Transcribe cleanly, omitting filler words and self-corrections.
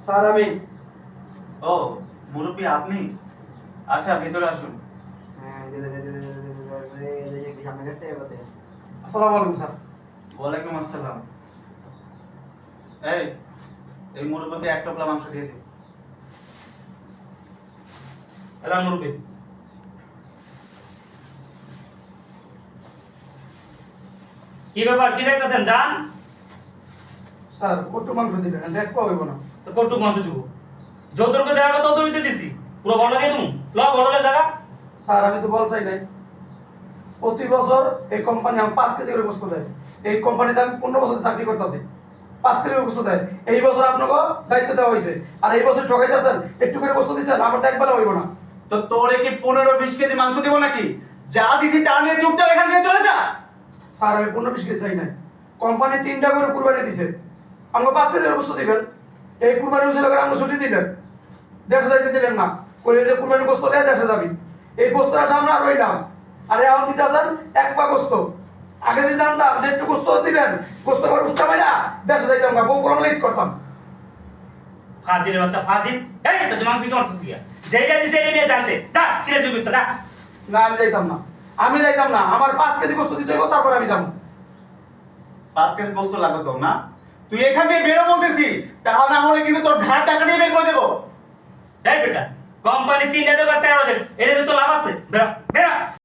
Sir আমি। ও মুরব্বী আপনি? আচ্ছা ভিতরে আসুন। আসসালামু আলাইকুম স্যার। ওয়ালাইকুম আসসালাম। এই এই মুরব্বীকে এক টোপলা মাংস দিয়ে দিন। এলা মুরব্বী, কি ব্যাপার, কি দেখতেছেন? যান। স্যার কটু মাংস দিবেন, দেখ হইব না। তো কটুক মাংস দিব, যতটুকু দেওয়া কথা ততটুকু দিছি, পুরো বড় দিয়ে তুমি ল বড়লের জায়গা। স্যার আমি তো বল চাই নাই। প্রতি বছর এই কোম্পানি আমার 5 কেজি করে গোস্ত দেয়। এই কোম্পানিতে আমি 15 বছর চাকরি করতেছি, 5 কেজি করে গোস্ত দেয়। এই বছর আপনাকে দায়িত্ব দেওয়া হয়েছে, আর এই বছর ঠকাইতেছেন, একটু করে গোস্ত দিচ্ছেন, আমার তো একবেলা হইব না। তো তোরে কি 15-20 কেজি মাংস দিব নাকি? যা দিছি তা নিয়ে চুপচাপ এখান থেকে চলে যা। স্যার আমি 15-20 কেজি চাই নাই। কোম্পানি 3টা করে কুরবানি দিছে, আমাকে 5 কেজি করে গোস্ত দিবেন। এই কুরবানি উচিত করে আমাকে ছুটি দিলেন, দেশে যাইতে দিলেন না। কইলেন যে কুরবানি গোস্ত নিয়ে দেশে যাবি। এই গোস্তটা সামনে আর রইলাম, আর এখন দিতেছেন 1 পা গোস্ত। আগে যদি জানতাম যে একটু গোস্ত দিবেন, গোস্ত করে উষ্টা মাইরা দেশে যাইতাম না, বউ কোনো ঈদ করতাম। ফাজিলের বাচ্চা ফাজিল। এই তো মাংস কি করছিস তুই? যেটা দিছে এটা নিয়ে জানতে যা, চিড়ে চুল বুঝতে যা। না আমি যাইতাম না, আমি যাইতাম না। আমার 5 কেজি গোস্ত দিতে হইব, তারপর আমি যাবো। 5 কেজি গোস্ত লাগবে তোর না? তুই এখান থেকে বেরো বলতেছি, তা না হলে কিন্তু তোর ঘাট টাকা দিয়ে বের করে দেবো। এই বেটা, কোম্পানি 3 টাকা 13 দেন, এটা তো লাভ আছে। বেরা বেরা।